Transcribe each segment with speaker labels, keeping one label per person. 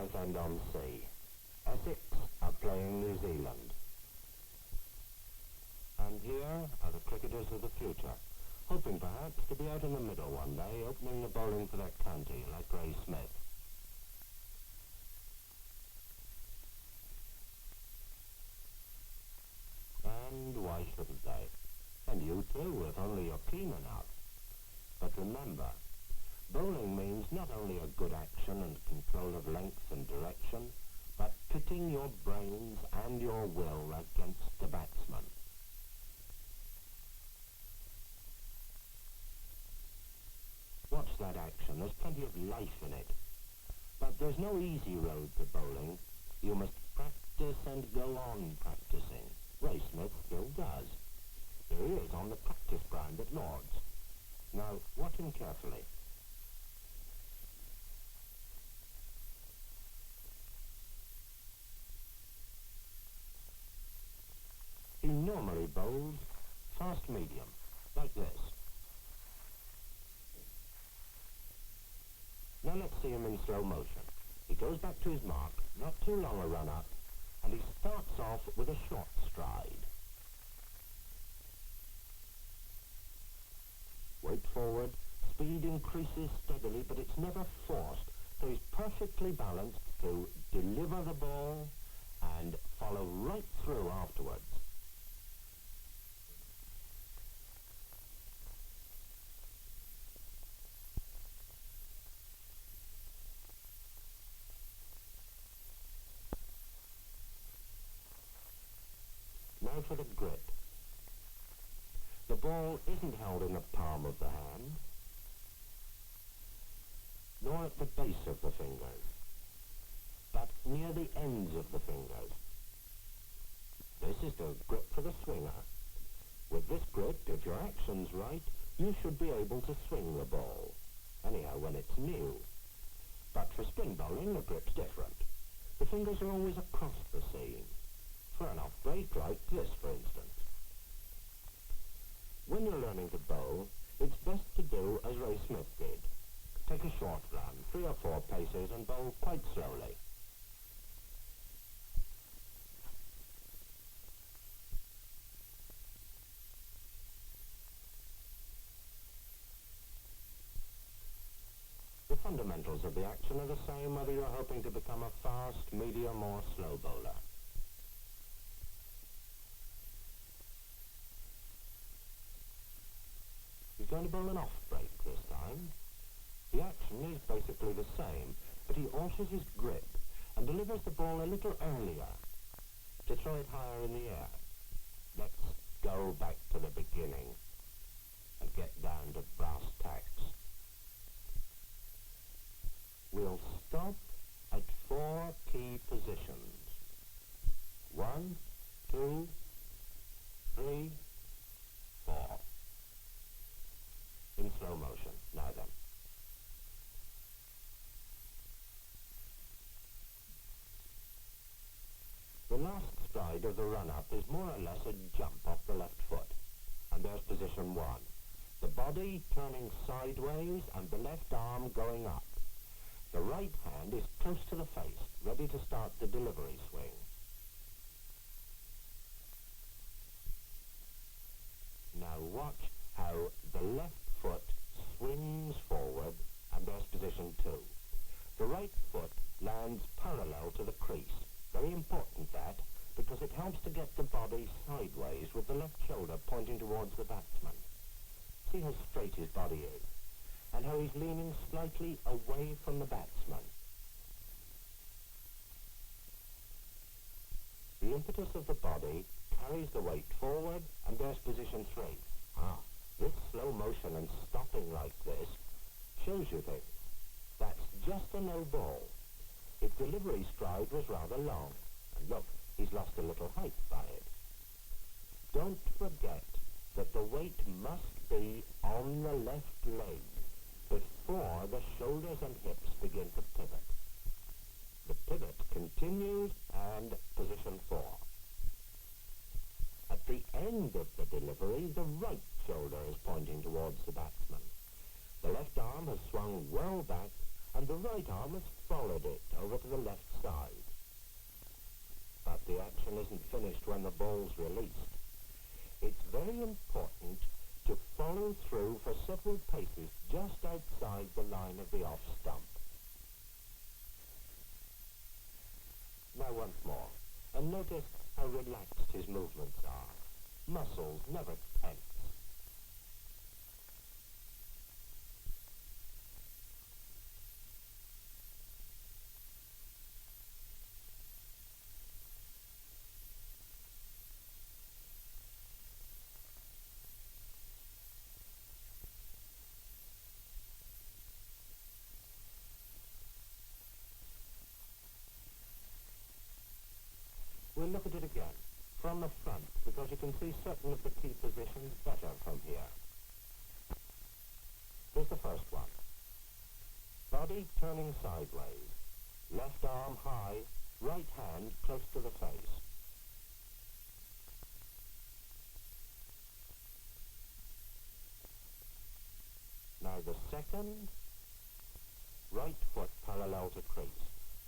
Speaker 1: Southend on Sea. Essex are playing New Zealand. And here are the cricketers of the future, hoping perhaps to be out in the middle one day, opening the bowling for their county, like Ray Smith. And why shouldn't they? And you too, if only you're keen enough. But remember, bowling means not only a good action and control of length and direction, but pitting your brains and your will against the batsman. Watch that action. There's plenty of life in it. But there's no easy road to bowling. You must practice and go on practising. Ray Smith still does. Here he is on the practice ground at Lord's. Now, watch him carefully. He normally bowls fast medium, like this. Now let's see him in slow motion. He goes back to his mark, not too long a run-up, and he starts off with a short stride. Weight forward, speed increases steadily, but it's never forced, so he's perfectly balanced to deliver the ball and follow right through afterwards. Now for the grip. The ball isn't held in the palm of the hand, nor at the base of the fingers, but near the ends of the fingers. This is the grip for the swinger. With this grip, if your action's right, you should be able to swing the ball, anyhow when it's new. But for spin bowling, the grip's different. The fingers are always across the seam, for an off-break like this, for instance. When you're learning to bowl, it's best to do as Ray Smith did. Take a short run, 3 or 4 paces, and bowl quite slowly. The fundamentals of the action are the same whether you're hoping to become a fast, medium, or slow bowler. He's going to bowl an off-break this time. The action is basically the same, but he alters his grip and delivers the ball a little earlier to throw it higher in the air. Let's go back to the beginning and get down to brass tacks. We'll stop at 4 key positions. 1, 2, 3, 4. In slow motion. Now then. The last stride of the run-up is more or less a jump off the left foot. And there's position 1. The body turning sideways and the left arm going up. The right hand is close to the face, ready to start the delivery swing. Now watch how the left foot swings forward, and there's position 2. The right foot lands parallel to the crease. Very important that, because it helps to get the body sideways with the left shoulder pointing towards the batsman. See how straight his body is, and how he's leaning slightly away from the batsman. The impetus of the body carries the weight forward, and there's position 3. This slow motion and stopping like this shows you things. That's just a no ball. His delivery stride was rather long, and look, he's lost a little height by it. Don't forget that the weight must be on the left leg before the shoulders and hips begin to pivot. The pivot continues, and position 4. At the end of the delivery, the right shoulder is pointing towards the batsman. The left arm has swung well back, and and the right arm has followed it over to the left side. But the action isn't finished when the ball's released. It's very important to follow through for several paces just outside the line of the off-stump. Now once more, and notice how relaxed his movements are. Muscles never tense. We'll look at it again, from the front, because you can see certain of the key positions better from here. Here's the first one. Body turning sideways, left arm high, right hand close to the face. Now the second, right foot parallel to crease,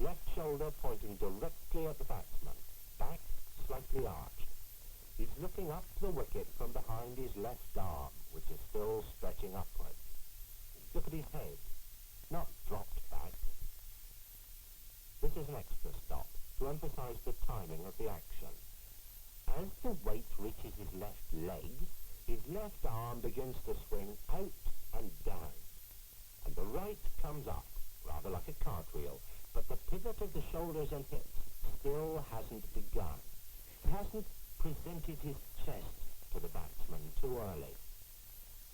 Speaker 1: left shoulder pointing directly at the batsman. Back slightly arched. He's looking up the wicket from behind his left arm, which is still stretching upward. Look at his head, not dropped back. This is an extra stop to emphasize the timing of the action. As the weight reaches his left leg, his left arm begins to swing out and down, and the right comes up, rather like a cartwheel, but the pivot of the shoulders and hips still hasn't begun. He hasn't presented his chest to the batsman too early,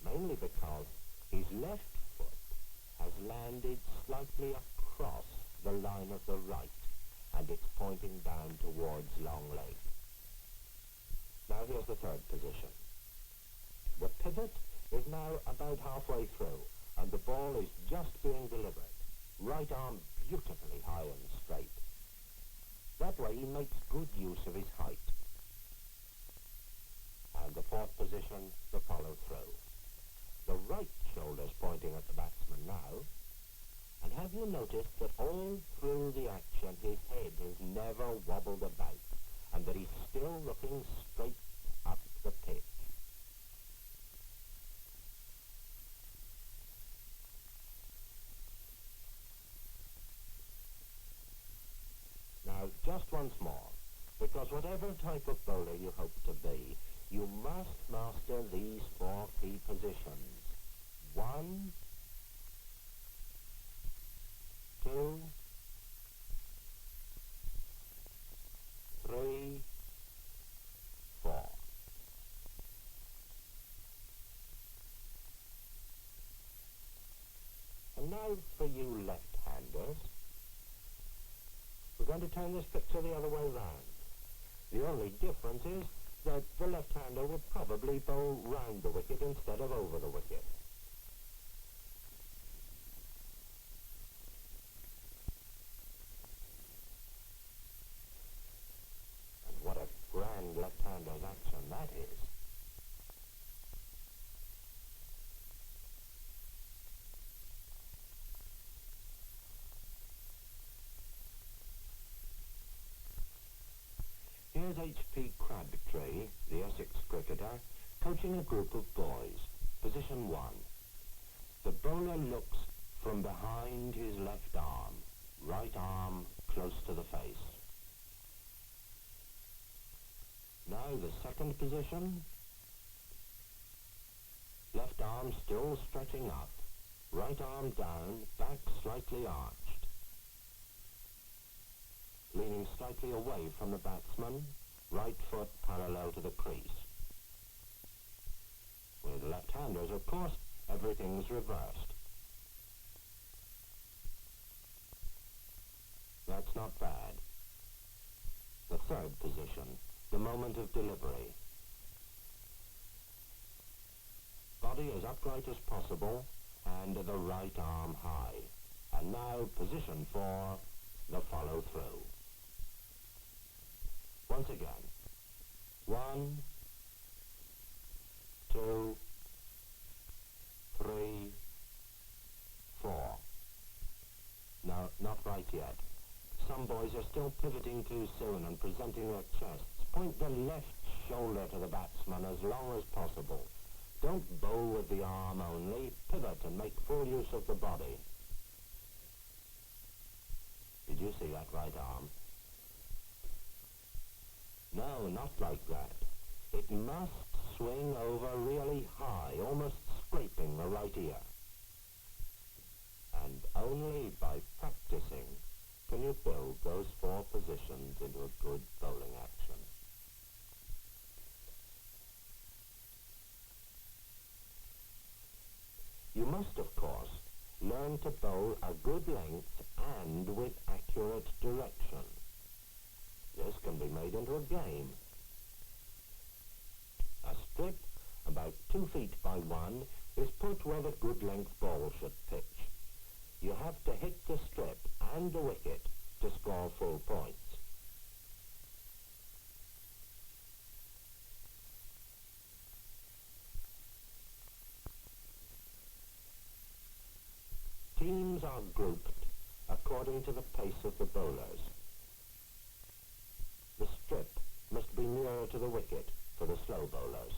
Speaker 1: mainly because his left foot has landed slightly across the line of the right, and it's pointing down towards long leg. Now here's the third position. The pivot is now about halfway through, and the ball is just being delivered. Right arm beautifully high and straight. That way he makes good use of his height. And the fourth position, the follow-through. The right shoulder's pointing at the batsman now. And have you noticed that all through the action his head has never wobbled about, and that he's still looking straight up the pitch? Now, just once more, because whatever type of bowler you hope to be, you must master these four key positions. 1, 2, 3, 4. And now for you left-handers, we're going to turn this picture the other way round. The only difference is that the left-hander would probably bowl round the wicket instead of over the wicket. And what a grand left-hander's action that is. Here's H.V.Crabtree, the Essex cricketer, coaching a group of boys. Position 1. The bowler looks from behind his left arm, right arm close to the face. Now the second position. Left arm still stretching up, right arm down, back slightly arched. Leaning slightly away from the batsman, right foot parallel to the crease. With left-handers, of course, everything's reversed. That's not bad. The third position, the moment of delivery. Body as upright as possible, and the right arm high. And now position 4, the follow-through. Once again. 1, 2, 3, 4. Not right yet. Some boys are still pivoting too soon and presenting their chests. Point the left shoulder to the batsman as long as possible. Don't bowl with the arm only. Pivot and make full use of the body. Did you see that right arm? No, not like that. It must swing over really high, almost scraping the right ear. And only by practising can you build those 4 positions into a good bowling action. You must, of course, learn to bowl a good length and with accurate direction. This can be made into a game. A strip about 2 feet by 1 is put where the good length ball should pitch. You have to hit the strip and the wicket to score full points. Teams are grouped according to the pace of the bowlers. The strip must be nearer to the wicket for the slow bowlers.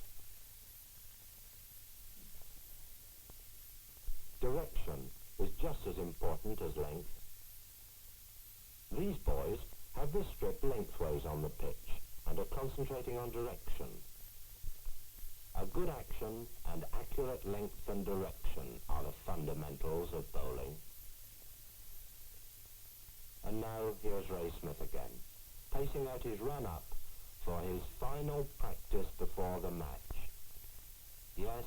Speaker 1: Direction is just as important as length. These boys have the strip lengthways on the pitch and are concentrating on direction. A good action and accurate length and direction are the fundamentals of bowling. And now here's Ray Smith again, pacing out his run-up for his final practice before the match. Yes,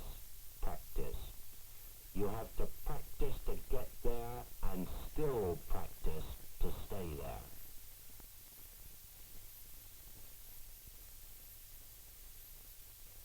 Speaker 1: practice. You have to